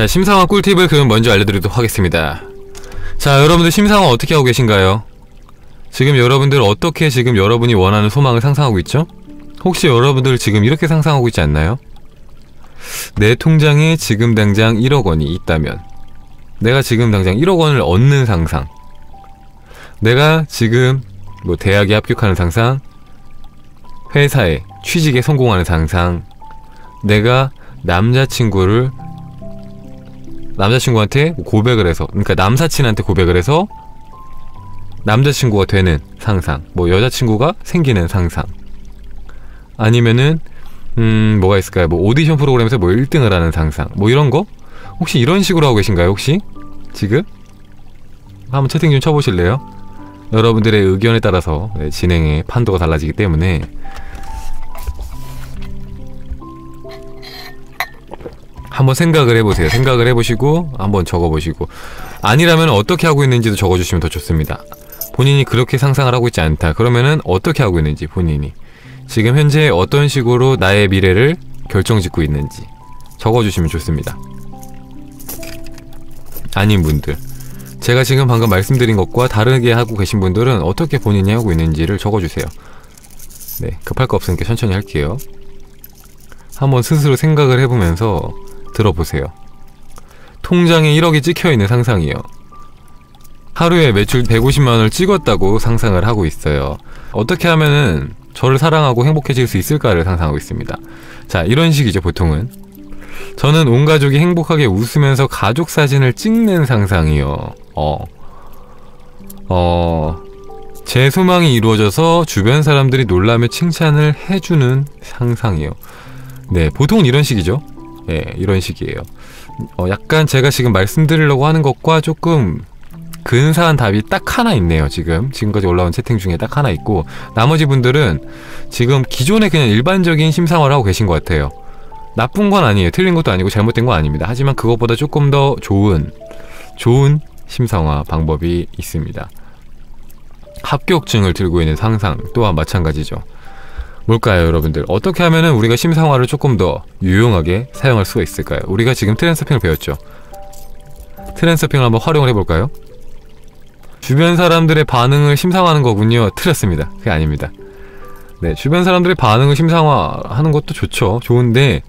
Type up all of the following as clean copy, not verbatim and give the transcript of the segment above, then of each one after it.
자, 심상화 꿀팁을 그럼 먼저 알려드리도록 하겠습니다. 자, 여러분들 심상화 어떻게 하고 계신가요? 지금 여러분들 어떻게 지금 여러분이 원하는 소망을 상상하고 있죠? 혹시 여러분들 지금 이렇게 상상하고 있지 않나요? 내 통장에 지금 당장 1억 원이 있다면, 내가 지금 당장 1억 원을 얻는 상상, 내가 지금 뭐 대학에 합격하는 상상, 회사에 취직에 성공하는 상상, 내가 남자친구한테 고백을 해서, 그러니까 남사친한테 고백을 해서 남자친구가 되는 상상, 뭐 여자친구가 생기는 상상, 아니면은 뭐가 있을까요? 뭐 오디션 프로그램에서 뭐 1등을 하는 상상, 뭐 이런 거? 혹시 이런 식으로 하고 계신가요? 혹시? 지금? 한번 채팅 좀 쳐보실래요? 여러분들의 의견에 따라서 진행의 판도가 달라지기 때문에. 한번 생각을 해보세요. 생각을 해보시고 한번 적어보시고, 아니라면 어떻게 하고 있는지도 적어주시면 더 좋습니다. 본인이 그렇게 상상을 하고 있지 않다 그러면은 어떻게 하고 있는지, 본인이 지금 현재 어떤 식으로 나의 미래를 결정짓고 있는지 적어주시면 좋습니다. 아닌 분들, 제가 지금 방금 말씀드린 것과 다르게 하고 계신 분들은 어떻게 본인이 하고 있는지를 적어주세요. 네, 급할 거 없으니까 천천히 할게요. 한번 스스로 생각을 해보면서 들어보세요. 통장에 1억이 찍혀있는 상상이요. 하루에 매출 150만원을 찍었다고 상상을 하고 있어요. 어떻게 하면은 저를 사랑하고 행복해질 수 있을까를 상상하고 있습니다. 자, 이런 식이죠. 보통은 저는 온 가족이 행복하게 웃으면서 가족 사진을 찍는 상상이요. 제 소망이 이루어져서 주변 사람들이 놀라며 칭찬을 해주는 상상이요. 네, 보통은 이런 식이죠. 네, 이런 식이에요. 약간 제가 지금 말씀드리려고 하는 것과 조금 근사한 답이 딱 하나 있네요. 지금까지 올라온 채팅 중에 딱 하나 있고, 나머지 분들은 지금 기존에 그냥 일반적인 심상화를 하고 계신 것 같아요. 나쁜 건 아니에요. 틀린 것도 아니고 잘못된 건 아닙니다. 하지만 그것보다 조금 더 좋은 심상화 방법이 있습니다. 합격증을 들고 있는 상상 또한 마찬가지죠. 뭘까요, 여러분들? 어떻게 하면은 우리가 심상화를 조금 더 유용하게 사용할 수가 있을까요? 우리가 지금 트랜스서핑을 배웠죠. 트랜스서핑을 한번 활용을 해볼까요? 주변 사람들의 반응을 심상화하는 거군요. 틀렸습니다. 그게 아닙니다. 네, 주변 사람들의 반응을 심상화하는 것도 좋죠. 좋은데,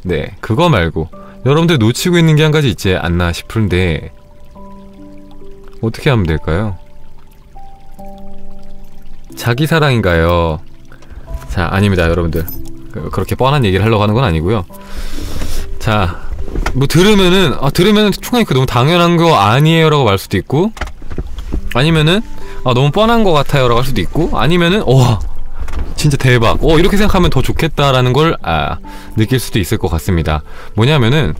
네, 그거 말고 여러분들 놓치고 있는 게 한 가지 있지 않나 싶은데, 어떻게 하면 될까요? 자기 사랑인가요? 자, 아닙니다, 여러분들. 그렇게 뻔한 얘기를 하려고 하는 건 아니고요. 자, 뭐 들으면은 충분히 그 너무 당연한 거 아니에요 라고 말 수도 있고, 아니면은 너무 뻔한 거 같아요 라고 할 수도 있고, 아니면은 진짜 대박, 이렇게 생각하면 더 좋겠다라는 걸 느낄 수도 있을 것 같습니다. 뭐냐면은,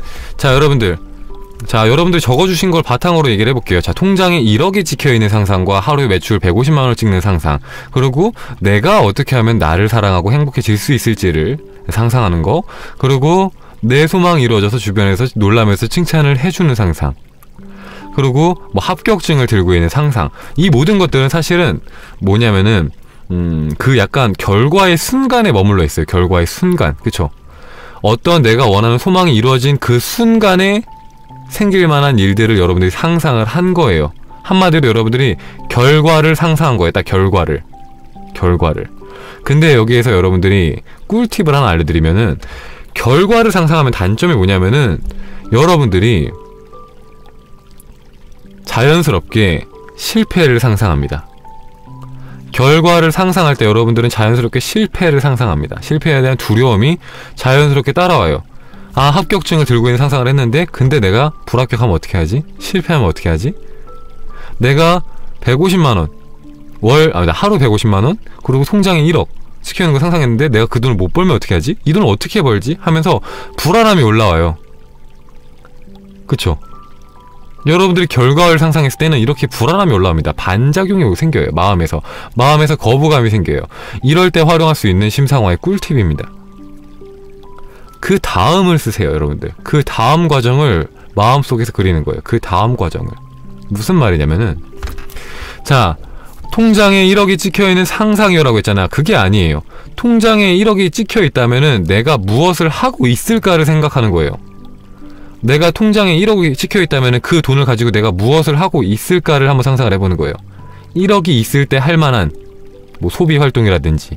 여러분들이 적어주신 걸 바탕으로 얘기를 해볼게요. 자, 통장에 1억이 찍혀있는 상상과 하루에 매출 150만원을 찍는 상상, 그리고 내가 어떻게 하면 나를 사랑하고 행복해질 수 있을지를 상상하는 거, 그리고 내 소망이 이루어져서 주변에서 놀라면서 칭찬을 해주는 상상, 그리고 뭐 합격증을 들고 있는 상상. 이 모든 것들은 사실은 뭐냐면은 그 약간 결과의 순간에 머물러 있어요. 결과의 순간, 그쵸? 어떤 내가 원하는 소망이 이루어진 그 순간에 생길 만한 일들을 여러분들이 상상을 한 거예요. 한마디로 여러분들이 결과를 상상한 거예요. 딱 결과를. 근데 여기에서 여러분들이 꿀팁을 하나 알려드리면은, 결과를 상상하면 단점이 뭐냐면은, 여러분들이 자연스럽게 실패를 상상합니다. 결과를 상상할 때 여러분들은 자연스럽게 실패를 상상합니다. 실패에 대한 두려움이 자연스럽게 따라와요. 합격증을 들고 있는 상상을 했는데, 근데 내가 불합격하면 어떻게 하지? 실패하면 어떻게 하지? 내가 150만원 하루 150만원, 그리고 통장에 1억 찍혀있는 거 상상했는데 내가 그 돈을 못 벌면 어떻게 하지? 이 돈을 어떻게 벌지? 하면서 불안함이 올라와요. 그쵸? 여러분들이 결과를 상상했을 때는 이렇게 불안함이 올라옵니다. 반작용이 생겨요. 마음에서 거부감이 생겨요. 이럴 때 활용할 수 있는 심상화의 꿀팁입니다. 그 다음을 쓰세요, 여러분들. 그 다음 과정을 마음속에서 그리는 거예요. 그 다음 과정을. 무슨 말이냐면은, 자, 통장에 1억이 찍혀있는 상상이라고 했잖아. 그게 아니에요. 통장에 1억이 찍혀있다면은 내가 무엇을 하고 있을까를 생각하는 거예요. 내가 통장에 1억이 찍혀있다면 그 돈을 가지고 내가 무엇을 하고 있을까를 한번 상상을 해보는 거예요. 1억이 있을 때 할 만한 뭐 소비 활동이라든지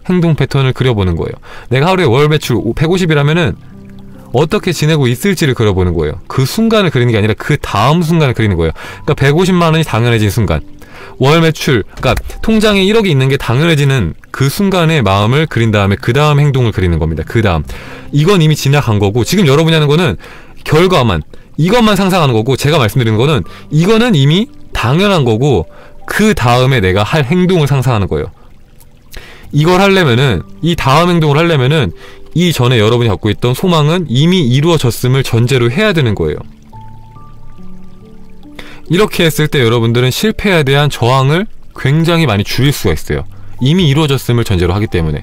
행동 패턴을 그려보는 거예요. 내가 하루에 월 매출 150이라면은 어떻게 지내고 있을지를 그려보는 거예요. 그 순간을 그리는 게 아니라 그 다음 순간을 그리는 거예요. 그러니까 150만 원이 당연해진 순간, 월 매출, 그러니까 통장에 1억이 있는 게 당연해지는 그 순간의 마음을 그린 다음에 그 다음 행동을 그리는 겁니다. 그 다음. 이건 이미 지나간 거고, 지금 여러분이 하는 거는 결과만, 이것만 상상하는 거고, 제가 말씀드리는 거는 이거는 이미 당연한 거고, 그 다음에 내가 할 행동을 상상하는 거예요. 이걸 하려면은, 이 다음 행동을 하려면은 이전에 여러분이 갖고 있던 소망은 이미 이루어졌음을 전제로 해야 되는 거예요. 이렇게 했을 때 여러분들은 실패에 대한 저항을 굉장히 많이 줄일 수가 있어요. 이미 이루어졌음을 전제로 하기 때문에.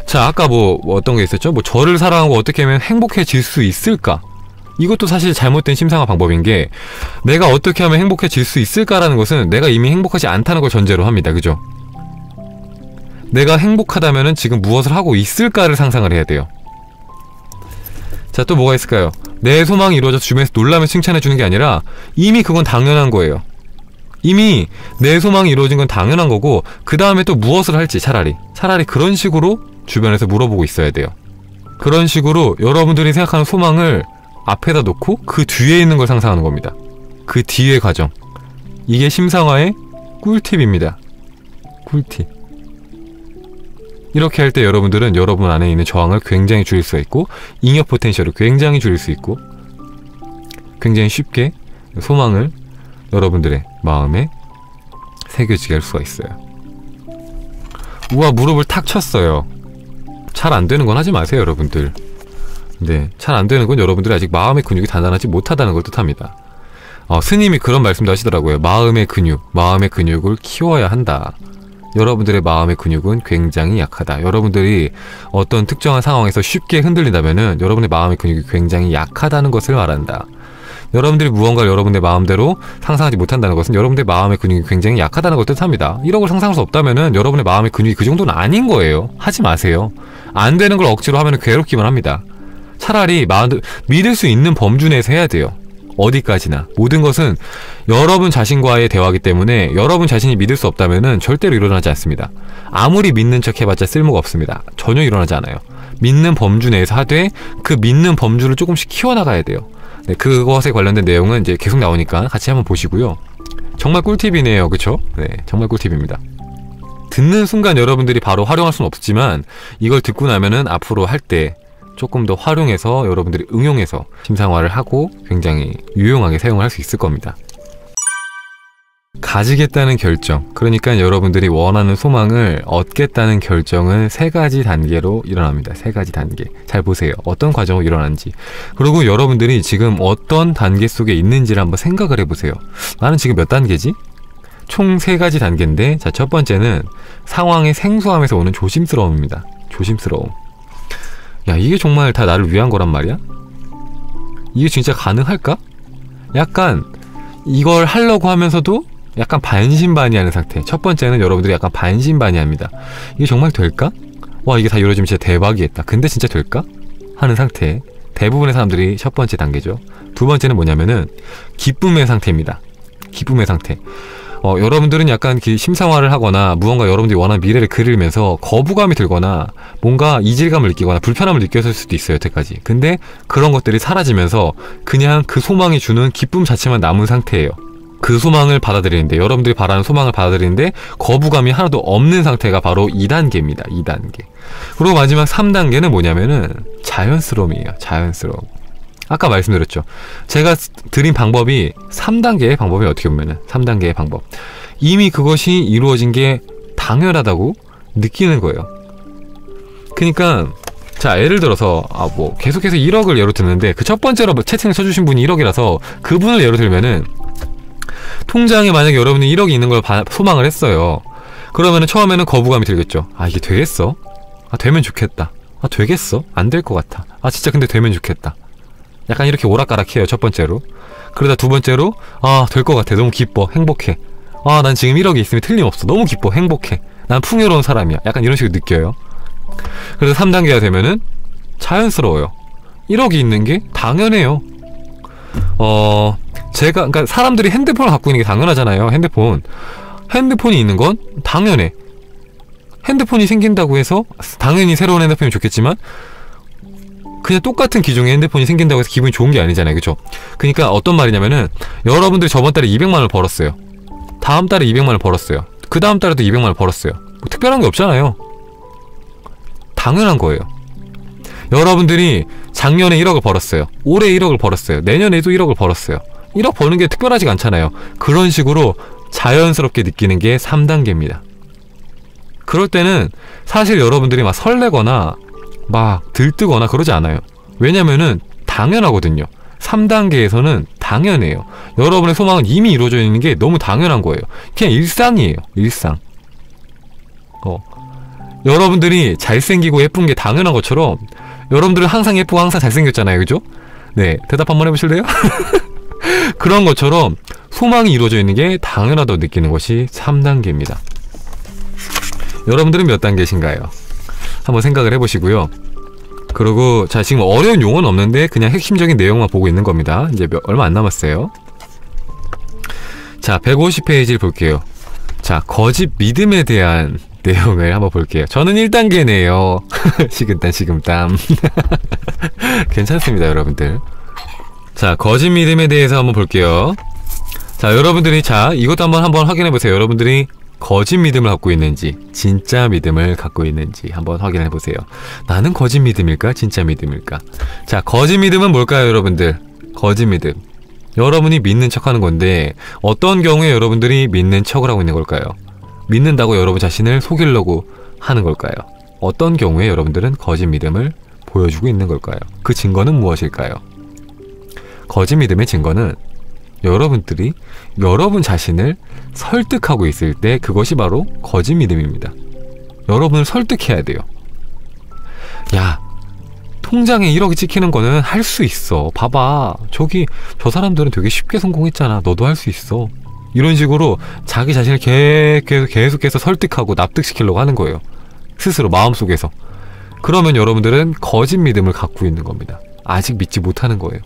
자, 아까 뭐 어떤 게 있었죠? 뭐 저를 사랑하고 어떻게 하면 행복해질 수 있을까? 이것도 사실 잘못된 심상화 방법인 게, 내가 어떻게 하면 행복해질 수 있을까라는 것은 내가 이미 행복하지 않다는 걸 전제로 합니다. 그죠? 내가 행복하다면은 지금 무엇을 하고 있을까를 상상을 해야 돼요. 자, 또 뭐가 있을까요? 내 소망이 이루어져서 주변에서 놀라면 칭찬해주는 게 아니라 이미 그건 당연한 거예요. 이미 내 소망이 이루어진 건 당연한 거고, 그 다음에 또 무엇을 할지 차라리 그런 식으로 주변에서 물어보고 있어야 돼요. 그런 식으로 여러분들이 생각하는 소망을 앞에다 놓고 그 뒤에 있는 걸 상상하는 겁니다. 그 뒤의 과정. 이게 심상화의 꿀팁입니다. 꿀팁. 이렇게 할 때 여러분들은 여러분 안에 있는 저항을 굉장히 줄일 수가 있고, 잉여 포텐셜을 굉장히 줄일 수 있고, 굉장히 쉽게 소망을 여러분들의 마음에 새겨지게 할 수가 있어요. 우와, 무릎을 탁 쳤어요. 잘 안 되는 건 하지 마세요, 여러분들. 네, 잘 안 되는 건 여러분들이 아직 마음의 근육이 단단하지 못하다는 걸 뜻합니다. 스님이 그런 말씀도 하시더라고요. 마음의 근육을 키워야 한다. 여러분들의 마음의 근육은 굉장히 약하다. 여러분들이 어떤 특정한 상황에서 쉽게 흔들린다면은 여러분의 마음의 근육이 굉장히 약하다는 것을 말한다. 여러분들이 무언가를 여러분의 마음대로 상상하지 못한다는 것은 여러분의 마음의 근육이 굉장히 약하다는 걸 뜻합니다. 1억을 상상할 수 없다면은 여러분의 마음의 근육이 그 정도는 아닌 거예요. 하지 마세요. 안 되는 걸 억지로 하면 괴롭기만 합니다. 차라리 믿을 수 있는 범주 내에서 해야 돼요. 어디까지나. 모든 것은 여러분 자신과의 대화이기 때문에 여러분 자신이 믿을 수 없다면은 절대로 일어나지 않습니다. 아무리 믿는 척 해봤자 쓸모가 없습니다. 전혀 일어나지 않아요. 믿는 범주 내에서 하되 그 믿는 범주를 조금씩 키워나가야 돼요. 네, 그것에 관련된 내용은 이제 계속 나오니까 같이 한번 보시고요. 정말 꿀팁이네요. 그쵸? 네, 정말 꿀팁입니다. 듣는 순간 여러분들이 바로 활용할 수는 없지만 이걸 듣고 나면은 앞으로 할 때 조금 더 활용해서 여러분들이 응용해서 심상화를 하고 굉장히 유용하게 사용을 할 수 있을 겁니다. 가지겠다는 결정, 그러니까 여러분들이 원하는 소망을 얻겠다는 결정은 3가지 단계로 일어납니다. 3가지 단계. 잘 보세요. 어떤 과정으로 일어나는지. 그리고 여러분들이 지금 어떤 단계 속에 있는지를 한번 생각을 해보세요. 나는 지금 몇 단계지? 총 3가지 단계인데, 자, 첫 번째는 상황의 생소함에서 오는 조심스러움입니다. 조심스러움. 야, 이게 정말 다 나를 위한 거란 말이야? 이게 진짜 가능할까? 약간 이걸 하려고 하면서도 약간 반신반의하는 상태. 첫 번째는 여러분들이 약간 반신반의합니다. 이게 정말 될까? 와, 이게 다 이루어지면 진짜 대박이겠다. 근데 진짜 될까? 하는 상태. 대부분의 사람들이 첫 번째 단계죠. 두 번째는 뭐냐면은 기쁨의 상태입니다. 기쁨의 상태. 여러분들은 약간 심상화를 하거나 무언가 여러분들이 원하는 미래를 그리면서 거부감이 들거나 뭔가 이질감을 느끼거나 불편함을 느꼈을 수도 있어요, 여태까지. 근데 그런 것들이 사라지면서 그냥 그 소망이 주는 기쁨 자체만 남은 상태예요. 그 소망을 받아들이는데, 여러분들이 바라는 소망을 받아들이는데 거부감이 하나도 없는 상태가 바로 2단계입니다. 2단계. 그리고 마지막 3단계는 뭐냐면은 자연스러움이에요. 자연스러움. 아까 말씀드렸죠. 제가 드린 방법이 3단계의 방법이 어떻게 보면은 3단계의 방법. 이미 그것이 이루어진 게 당연하다고 느끼는 거예요. 그러니까 자, 예를 들어서 뭐 계속해서 1억을 예로 드는데 그 첫 번째로 채팅을 쳐주신 분이 1억이라서 그분을 예로 들면은 통장에 만약에 여러분이 1억이 있는 걸 소망을 했어요. 그러면은 처음에는 거부감이 들겠죠. 이게 되겠어? 되면 좋겠다. 되겠어? 안 될 것 같아. 진짜 근데 되면 좋겠다. 약간 이렇게 오락가락해요, 첫 번째로. 그러다 두 번째로 될 것 같아. 너무 기뻐. 행복해. 난 지금 1억이 있으면 틀림없어. 너무 기뻐. 행복해. 난 풍요로운 사람이야. 약간 이런 식으로 느껴요. 그래서 3단계가 되면은 자연스러워요. 1억이 있는 게 당연해요. 그러니까 사람들이 핸드폰을 갖고 있는 게 당연하잖아요. 핸드폰이 있는 건 당연해. 핸드폰이 생긴다고 해서 당연히 새로운 핸드폰이 좋겠지만 그냥 똑같은 기종의 핸드폰이 생긴다고 해서 기분이 좋은 게 아니잖아요. 그쵸? 그러니까 어떤 말이냐면은 여러분들이 저번 달에 200만원을 벌었어요. 다음 달에 200만원을 벌었어요. 그 다음 달에도 200만원을 벌었어요. 뭐 특별한 게 없잖아요. 당연한 거예요. 여러분들이 작년에 1억을 벌었어요. 올해 1억을 벌었어요. 내년에도 1억을 벌었어요. 1억 버는 게 특별하지가 않잖아요. 그런 식으로 자연스럽게 느끼는 게 3단계입니다. 그럴 때는 사실 여러분들이 막 설레거나 막 들뜨거나 그러지 않아요. 왜냐면은 당연하거든요. 3단계에서는 당연해요. 여러분의 소망은 이미 이루어져 있는 게 너무 당연한 거예요. 그냥 일상이에요. 일상. 여러분들이 잘생기고 예쁜 게 당연한 것처럼 여러분들은 항상 예쁘고 항상 잘생겼잖아요. 그죠? 네, 대답 한번 해보실래요? 그런 것처럼 소망이 이루어져 있는 게 당연하다고 느끼는 것이 3단계입니다. 여러분들은 몇 단계신가요? 한번 생각을 해보시고요. 그리고 자, 지금 어려운 용어는 없는데 그냥 핵심적인 내용만 보고 있는 겁니다. 이제 얼마 안 남았어요. 자, 150페이지를 볼게요. 자, 거짓 믿음에 대한 내용을 한번 볼게요. 저는 1단계네요. 식은땀 괜찮습니다, 여러분들. 자, 거짓 믿음에 대해서 한번 볼게요. 자, 여러분들이 이것도 한번 확인해보세요. 여러분들이 거짓 믿음을 갖고 있는지 진짜 믿음을 갖고 있는지 한번 확인해 보세요. 나는 거짓 믿음일까? 진짜 믿음일까? 자, 거짓 믿음은 뭘까요, 여러분들? 거짓 믿음. 여러분이 믿는 척하는 건데 어떤 경우에 여러분들이 믿는 척을 하고 있는 걸까요? 믿는다고 여러분 자신을 속이려고 하는 걸까요? 어떤 경우에 여러분들은 거짓 믿음을 보여주고 있는 걸까요? 그 증거는 무엇일까요? 거짓 믿음의 증거는 여러분들이 여러분 자신을 설득하고 있을 때 그것이 바로 거짓 믿음입니다. 여러분을 설득해야 돼요. 야, 통장에 1억이 찍히는 거는 할 수 있어. 봐봐. 저 사람들은 되게 쉽게 성공했잖아. 너도 할 수 있어. 이런 식으로 자기 자신을 계속해서 설득하고 납득시키려고 하는 거예요. 스스로 마음속에서. 그러면 여러분들은 거짓 믿음을 갖고 있는 겁니다. 아직 믿지 못하는 거예요.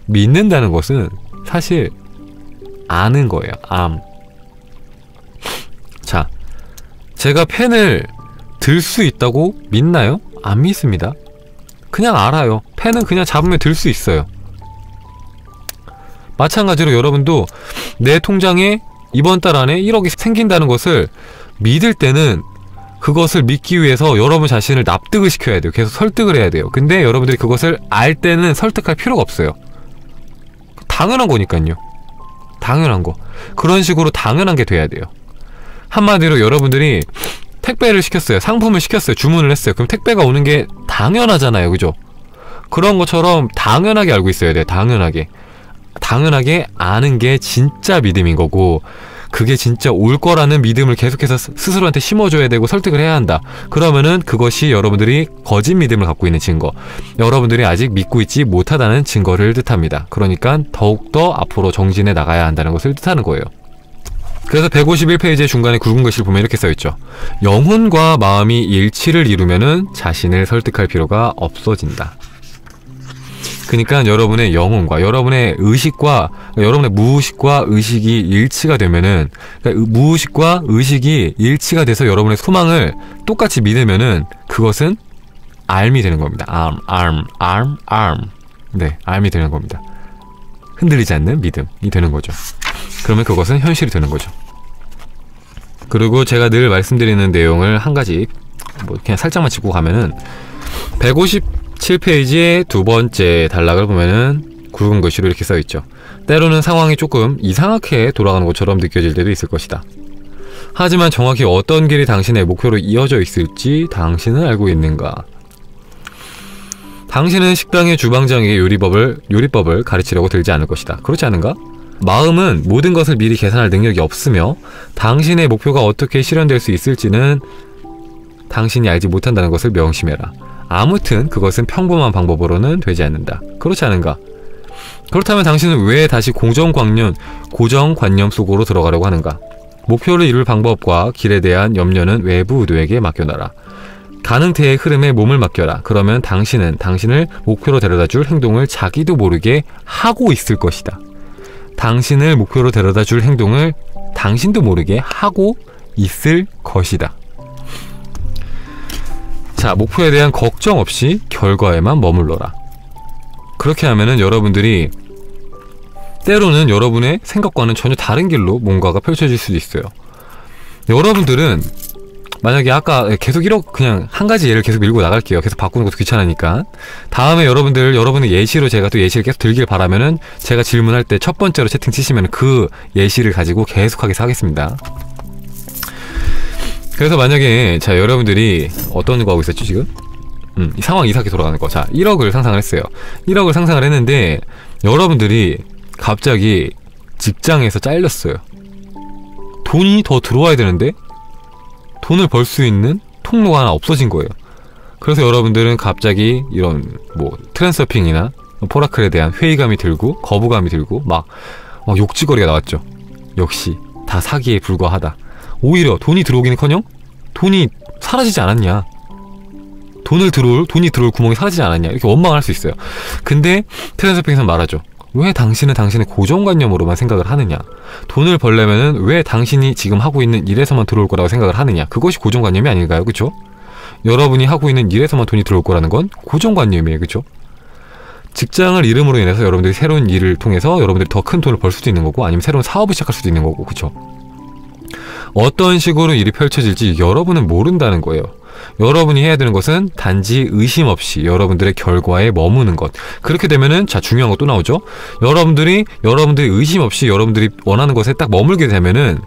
믿는다는 것은 사실 아는 거예요. 자, 제가 펜을 들 수 있다고 믿나요? 안 믿습니다. 그냥 알아요. 펜은 그냥 잡으면 들 수 있어요. 마찬가지로 여러분도 내 통장에 이번 달 안에 1억이 생긴다는 것을 믿을 때는 그것을 믿기 위해서 여러분 자신을 납득을 시켜야 돼요. 계속 설득을 해야 돼요. 근데 여러분들이 그것을 알 때는 설득할 필요가 없어요. 당연한 거니까요. 당연한 거. 그런 식으로 당연한 게 돼야 돼요. 한마디로 여러분들이 택배를 시켰어요. 상품을 시켰어요. 주문을 했어요. 그럼 택배가 오는 게 당연하잖아요. 그죠? 그런 것처럼 당연하게 알고 있어야 돼요. 당연하게 아는 게 진짜 믿음인 거고, 그게 진짜 올 거라는 믿음을 계속해서 스스로한테 심어줘야 되고 설득을 해야 한다. 그러면은 그것이 여러분들이 거짓 믿음을 갖고 있는 증거, 여러분들이 아직 믿고 있지 못하다는 증거를 뜻합니다. 그러니까 더욱더 앞으로 정진해 나가야 한다는 것을 뜻하는 거예요. 그래서 151페이지의 중간에 굵은 글씨를 보면 이렇게 써있죠. 영혼과 마음이 일치를 이루면은 자신을 설득할 필요가 없어진다. 그러니까 여러분의 영혼과 여러분의 의식과 여러분의 무의식과 의식이 일치가 되면은, 그러니까 무의식과 의식이 일치가 돼서 여러분의 소망을 똑같이 믿으면은 그것은 알미 되는 겁니다. arm. 네, 알미 되는 겁니다. 흔들리지 않는 믿음이 되는 거죠. 그러면 그것은 현실이 되는 거죠. 그리고 제가 늘 말씀드리는 내용을 한 가지 그냥 살짝만 짚고 가면은 157페이지의 두 번째 단락을 보면은 굵은 글씨로 이렇게 써있죠. 때로는 상황이 조금 이상하게 돌아가는 것처럼 느껴질 때도 있을 것이다. 하지만 정확히 어떤 길이 당신의 목표로 이어져 있을지 당신은 알고 있는가? 당신은 식당의 주방장에게 요리법을 가르치려고 들지 않을 것이다. 그렇지 않은가? 마음은 모든 것을 미리 계산할 능력이 없으며 당신의 목표가 어떻게 실현될 수 있을지는 당신이 알지 못한다는 것을 명심해라. 아무튼 그것은 평범한 방법으로는 되지 않는다. 그렇지 않은가? 그렇다면 당신은 왜 다시 고정관념 속으로 들어가려고 하는가? 목표를 이룰 방법과 길에 대한 염려는 외부 의도에게 맡겨놔라. 가능태의 흐름에 몸을 맡겨라. 그러면 당신은 당신을 목표로 데려다줄 행동을 자기도 모르게 하고 있을 것이다. 당신을 목표로 데려다줄 행동을 당신도 모르게 하고 있을 것이다. 자, 목표에 대한 걱정 없이 결과에만 머물러라. 그렇게 하면은 여러분들이 때로는 여러분의 생각과는 전혀 다른 길로 뭔가가 펼쳐질 수도 있어요. 여러분들은 만약에 아까 계속 그냥 한 가지 예를 계속 밀고 나갈게요. 계속 바꾸는 것도 귀찮으니까. 다음에 여러분의 예시로 제가 또 예시를 계속 들길 바라면은 제가 질문할 때 첫 번째로 채팅 치시면 그 예시를 가지고 계속하게 하겠습니다. 그래서 만약에 자, 여러분들이 어떤 거 하고 있었죠 지금? 이 상황 이상하게 돌아가는 거. 자, 1억을 상상을 했어요. 1억을 상상을 했는데 여러분들이 갑자기 직장에서 잘렸어요. 돈이 더 들어와야 되는데 돈을 벌 수 있는 통로가 하나 없어진 거예요. 그래서 여러분들은 갑자기 이런 뭐 트랜서핑이나 포라클에 대한 회의감이 들고 거부감이 들고 막 욕지거리가 나왔죠. 역시 다 사기에 불과하다. 오히려 돈이 들어오기는커녕 돈이 사라지지 않았냐, 돈이 들어올 구멍이 사라지지 않았냐, 이렇게 원망을 할 수 있어요. 근데 트랜서핑에서는 말하죠. 왜 당신은 당신의 고정관념으로만 생각을 하느냐, 돈을 벌려면은 왜 당신이 지금 하고 있는 일에서만 들어올 거라고 생각을 하느냐, 그것이 고정관념이 아닌가요? 그쵸? 여러분이 하고 있는 일에서만 돈이 들어올 거라는 건 고정관념이에요. 그쵸? 직장을 잃음으로 인해서 여러분들이 새로운 일을 통해서 여러분들이 더 큰 돈을 벌 수도 있는 거고, 아니면 새로운 사업을 시작할 수도 있는 거고. 그쵸? 어떤 식으로 일이 펼쳐질지 여러분은 모른다는 거예요. 여러분이 해야 되는 것은 단지 의심 없이 여러분들의 결과에 머무는 것. 그렇게 되면은 자, 중요한 거 또 나오죠. 여러분들이 의심 없이 여러분들이 원하는 것에 딱 머물게 되면은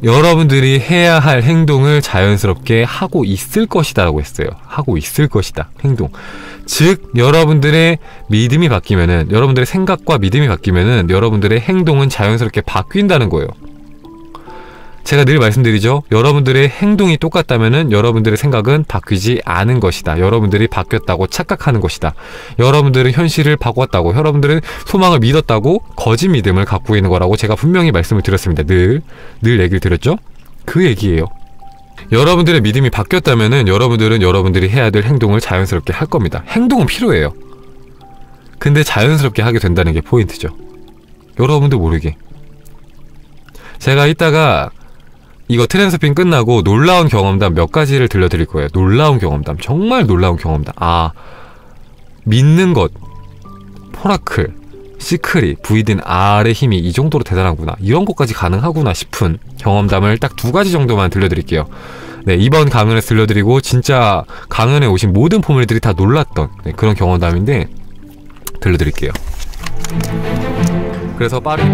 여러분들이 해야 할 행동을 자연스럽게 하고 있을 것이다 라고 했어요. 하고 있을 것이다. 행동. 즉 여러분들의 믿음이 바뀌면은, 여러분들의 생각과 믿음이 바뀌면은 여러분들의 행동은 자연스럽게 바뀐다는 거예요. 제가 늘 말씀드리죠. 여러분들의 행동이 똑같다면은 여러분들의 생각은 바뀌지 않은 것이다. 여러분들이 바뀌었다고 착각하는 것이다. 여러분들은 현실을 바꿨다고, 여러분들은 소망을 믿었다고 거짓 믿음을 갖고 있는 거라고 제가 분명히 말씀을 드렸습니다. 늘 얘기를 드렸죠. 그 얘기예요. 여러분들의 믿음이 바뀌었다면은 여러분들은 여러분들이 해야 될 행동을 자연스럽게 할 겁니다. 행동은 필요해요. 근데 자연스럽게 하게 된다는 게 포인트죠. 여러분도 모르게. 제가 이따가 이거 트랜서핑 끝나고 놀라운 경험담 몇 가지를 들려드릴 거예요. 놀라운 경험담. 정말 놀라운 경험담. 아, 믿는 것, 포라클, 시크릿, VDN R의 힘이 이 정도로 대단하구나, 이런 것까지 가능하구나 싶은 경험담을 딱 2가지 정도만 들려드릴게요. 네, 이번 강연에서 들려드리고 진짜 강연에 오신 모든 포물들이 다 놀랐던 그런 경험담인데 들려드릴게요. 그래서 빠르게